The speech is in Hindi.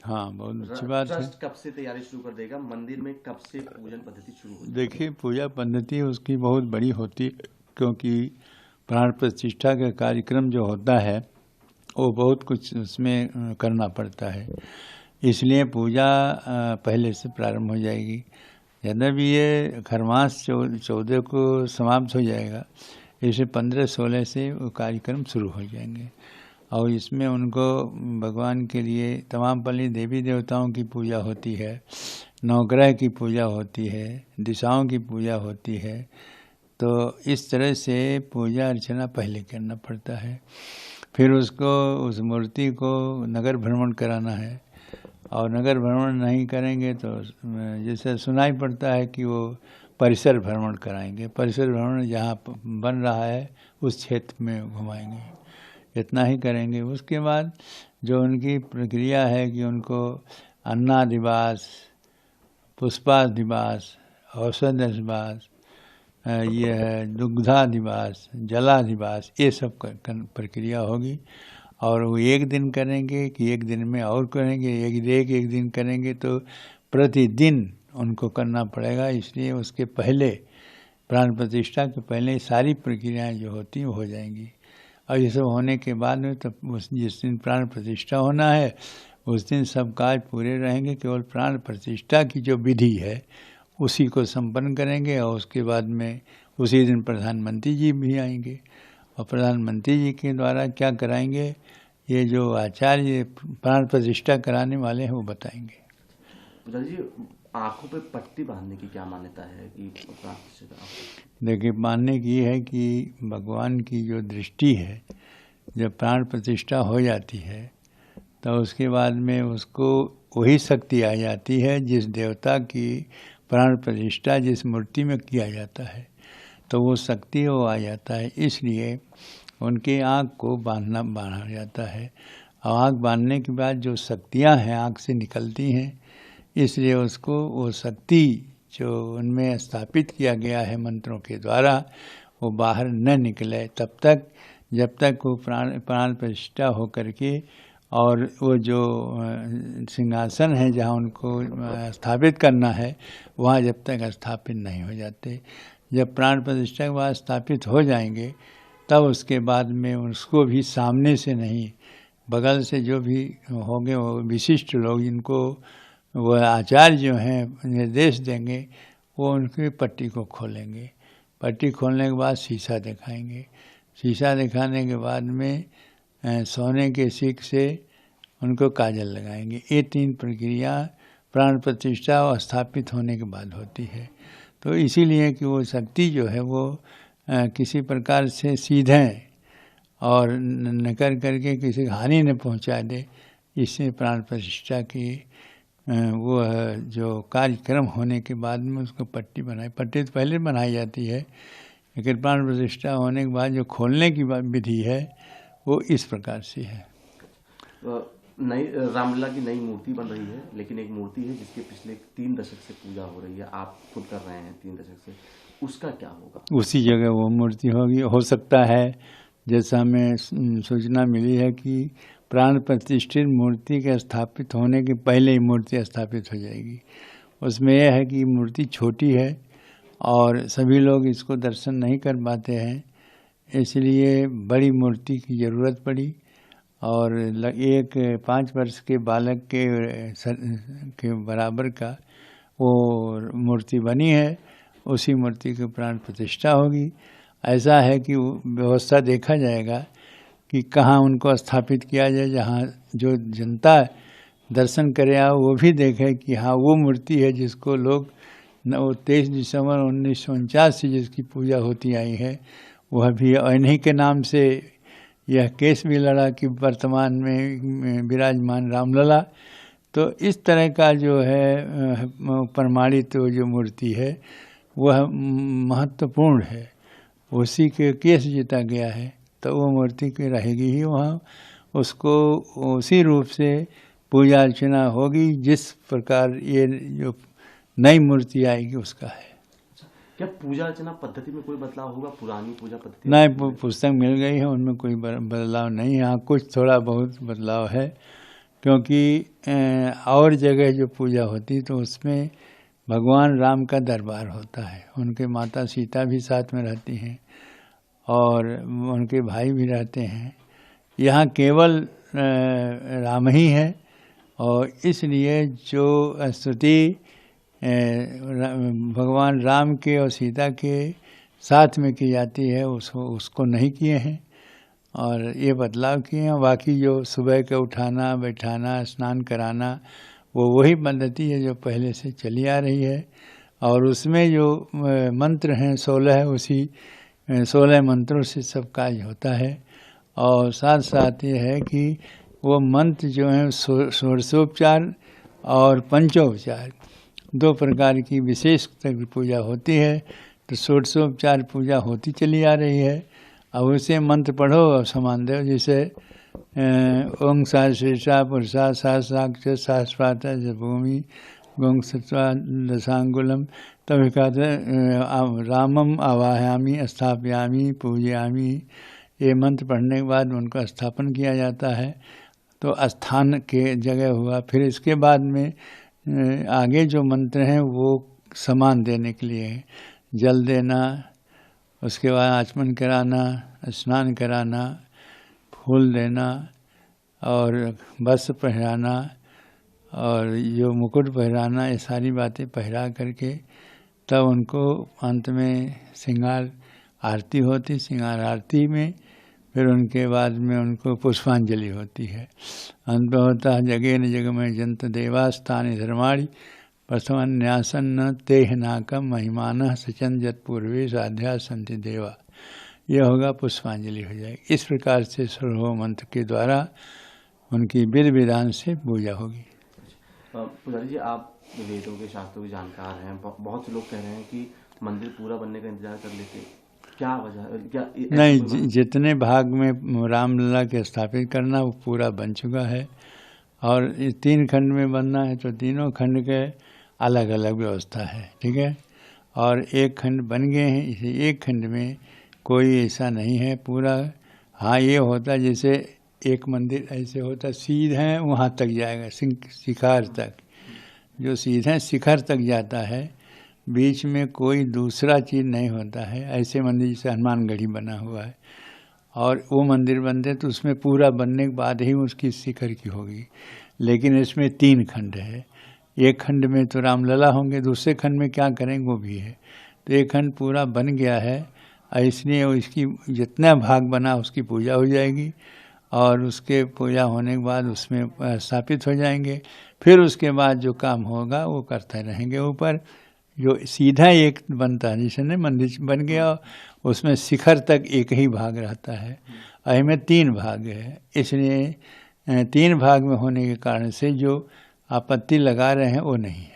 हाँ, बहुत अच्छी बात है। ट्रस्ट कब से तैयारी शुरू कर देगा? मंदिर में कब से पूजन पद्धति शुरू हो जाएगी? देखिए, पूजा पद्धति उसकी बहुत बड़ी होती है, क्योंकि प्राण प्रतिष्ठा का कार्यक्रम जो होता है वो बहुत कुछ उसमें करना पड़ता है, इसलिए पूजा पहले से प्रारंभ हो जाएगी। यद्यपि ये खरमास 14 को समाप्त हो जाएगा, इसे 15-16 से वो कार्यक्रम शुरू हो जाएंगे और इसमें उनको भगवान के लिए तमाम पल्ली देवी देवताओं की पूजा होती है, नवग्रह की पूजा होती है, दिशाओं की पूजा होती है। तो इस तरह से पूजा अर्चना पहले करना पड़ता है। फिर उसको उस मूर्ति को नगर भ्रमण कराना है, और नगर भ्रमण नहीं करेंगे तो जैसे सुनाई पड़ता है कि वो परिसर भ्रमण कराएंगे। परिसर भ्रमण जहाँ बन रहा है उस क्षेत्र में घुमाएंगे, इतना ही करेंगे। उसके बाद जो उनकी प्रक्रिया है कि उनको अन्नादिवास, पुष्पादिवास, औषधादिवास, ये है दुग्धादिवास, जलादिवास, ये सब प्रक्रिया होगी। और वो एक दिन करेंगे कि एक दिन में और करेंगे, एक दिन करेंगे तो प्रतिदिन उनको करना पड़ेगा। इसलिए उसके पहले प्राण प्रतिष्ठा के पहले सारी प्रक्रियाएं जो होती हैं हो जाएंगी, और ये सब होने के बाद में तब जिस दिन प्राण प्रतिष्ठा होना है उस दिन सब कार्य पूरे रहेंगे। केवल प्राण प्रतिष्ठा की जो विधि है उसी को संपन्न करेंगे, और उसके बाद में उसी दिन प्रधानमंत्री जी भी आएंगे, और प्रधानमंत्री जी के द्वारा क्या कराएंगे ये जो आचार्य प्राण प्रतिष्ठा कराने वाले हैं वो बताएंगे। पुजारी जी, आंखों पे पट्टी बांधने की क्या मान्यता है कि प्राण प्रतिष्ठा? देखिए, मानने की है कि भगवान की जो दृष्टि है जब प्राण प्रतिष्ठा हो जाती है तो उसके बाद में उसको वही शक्ति आ जाती है जिस देवता की प्राण प्रतिष्ठा जिस मूर्ति में किया जाता है, तो वो शक्ति वो आ जाता है। इसलिए उनकी आँख को बांधा जाता है, और आँख बांधने के बाद जो शक्तियाँ हैं आँख से निकलती हैं, इसलिए उसको वो शक्ति जो उनमें स्थापित किया गया है मंत्रों के द्वारा वो बाहर न निकले तब तक, जब तक वो प्राण प्रतिष्ठा हो करके और वो जो सिंहासन है जहाँ उनको स्थापित करना है वहाँ जब तक स्थापित नहीं हो जाते। जब प्राण प्रतिष्ठा के बाद स्थापित हो जाएंगे तब उसके बाद में उसको भी सामने से नहीं, बगल से जो भी होंगे वो विशिष्ट लोग जिनको वो आचार्य जो हैं निर्देश देंगे वो उनकी पट्टी को खोलेंगे। पट्टी खोलने के बाद शीशा दिखाएंगे। शीशा दिखाने के बाद में सोने के सिक्के से उनको काजल लगाएंगे। ये 3 प्रक्रिया प्राण प्रतिष्ठा और स्थापित होने के बाद होती है। तो इसीलिए कि वो शक्ति जो है वो किसी प्रकार से सीधे और न करके किसी हानि न पहुंचा दे, इससे प्राण प्रतिष्ठा की वो जो कार्यक्रम होने के बाद में उसको पट्टी तो पहले बनाई जाती है, लेकिन प्राण प्रतिष्ठा होने के बाद जो खोलने की विधि है वो इस प्रकार से है। नई रामलला की नई मूर्ति बन रही है, लेकिन एक मूर्ति है जिसके पिछले 3 दशक से पूजा हो रही है, आप खुद कर रहे हैं 3 दशक से, उसका क्या होगा? उसी जगह वो मूर्ति होगी। हो सकता है जैसा हमें सूचना मिली है कि प्राण प्रतिष्ठित मूर्ति के स्थापित होने के पहले ही मूर्ति स्थापित हो जाएगी। उसमें यह है कि मूर्ति छोटी है और सभी लोग इसको दर्शन नहीं कर पाते हैं, इसलिए बड़ी मूर्ति की ज़रूरत पड़ी, और एक 5 वर्ष के बालक के बराबर का वो मूर्ति बनी है, उसी मूर्ति की प्राण प्रतिष्ठा होगी। ऐसा है कि व्यवस्था देखा जाएगा कि कहाँ उनको स्थापित किया जाए, जहाँ जो जनता दर्शन करे आओ वो भी देखे कि हाँ वो मूर्ति है जिसको लोग 23 दिसंबर 1949 से जिसकी पूजा होती आई है, वह भी इन्हीं के नाम से यह केस भी लड़ा कि वर्तमान में विराजमान रामलला। तो इस तरह का जो है प्रमाणित जो मूर्ति है वह महत्वपूर्ण है, उसी के केस जीता गया है, तो वो मूर्ति की रहेगी ही वहाँ, उसको उसी रूप से पूजा अर्चना होगी जिस प्रकार ये जो नई मूर्ति आएगी उसका है। क्या पूजा अर्चना पद्धति में कोई बदलाव होगा? पुरानी पूजा पद्धति नहीं, पुस्तक मिल गई है, उनमें कोई बदलाव नहीं है। हाँ, कुछ थोड़ा बहुत बदलाव है, क्योंकि और जगह जो पूजा होती तो उसमें भगवान राम का दरबार होता है, उनके माता सीता भी साथ में रहती हैं और उनके भाई भी रहते हैं। यहाँ केवल राम ही है और इसलिए जो स्तुति भगवान राम के और सीता के साथ में की जाती है उसको नहीं किए हैं और ये बदलाव किए हैं। बाकी जो सुबह के उठाना बैठाना स्नान कराना वो वही पद्धति है जो पहले से चली आ रही है और उसमें जो मंत्र हैं 16 उसी 16 मंत्रों से सब कार्य होता है। और साथ साथ ये है कि वो मंत्र जो हैं षोडशोपचार और पंचोपचार 2 प्रकार की विशेष पूजा होती है। तो षोडशोपचार पूजा होती चली आ रही है। अब उसे मंत्र पढ़ो और समान दो, जैसे ओं सा शीर्षा पुरुषा सहस्राक्ष सहस्रात भूमि गों सत्वा दशांगुलम तभी कहते रामम आवाहयामी स्थापयामी पूजयामी। ये मंत्र पढ़ने के बाद उनका स्थापन किया जाता है तो स्थान के जगह हुआ। फिर इसके बाद में आगे जो मंत्र हैं वो सामान देने के लिए है, जल देना, उसके बाद आचमन कराना, स्नान कराना, फूल देना और वस्त्र पहनाना और जो मुकुट पहनाना, ये सारी बातें पहरा करके तब उनको अंत में श्रृंगार आरती होती। श्रृंगार आरती में फिर उनके बाद में उनको पुष्पांजलि होती है। अंत में होता है जगेन जगमय जंत देवास्थानि धर्माणि प्रथमन्यासन्न तेह नाकम महिमान सचन जत पूर्वे साध्या संति देवा। यह होगा पुष्पांजलि हो जाएगी। इस प्रकार से 16 मंत्र के द्वारा उनकी विधि विधान से पूजा होगी। पुजारी जी, आप वेदों के शास्त्रों के जानकार हैं, बहुत से लोग कह रहे हैं कि मंदिर पूरा बनने का इंतजार कर लेते, क्या वजह क्या? नहीं, जितने भाग में रामलला के स्थापित करना वो पूरा बन चुका है और 3 खंड में बनना है तो तीनों खंड के अलग अलग व्यवस्था है, ठीक है। और 1 खंड बन गए हैं, इसे 1 खंड में कोई ऐसा नहीं है पूरा। हाँ, ये होता जैसे एक मंदिर ऐसे होता सीधा वहाँ तक जाएगा, शिखर तक, जो सीधा शिखर तक जाता है, बीच में कोई दूसरा चीज़ नहीं होता है। ऐसे मंदिर जैसे हनुमानगढ़ी बना हुआ है और वो मंदिर बनते तो उसमें पूरा बनने के बाद ही उसकी शिखर की होगी। लेकिन इसमें 3 खंड है, 1 खंड में तो रामलला होंगे, दूसरे खंड में क्या करेंगे वो भी है। तो 1 खंड पूरा बन गया है, इसलिए इसकी जितना भाग बना उसकी पूजा हो जाएगी और उसके पूजा होने के बाद उसमें स्थापित हो जाएंगे। फिर उसके बाद जो काम होगा वो करते रहेंगे। ऊपर जो सीधा एक बनता है, जैसे न मंदिर बन गया उसमें शिखर तक एक ही भाग रहता है, में 3 भाग है। इसलिए 3 भाग में होने के कारण से जो आपत्ति लगा रहे हैं वो नहीं है।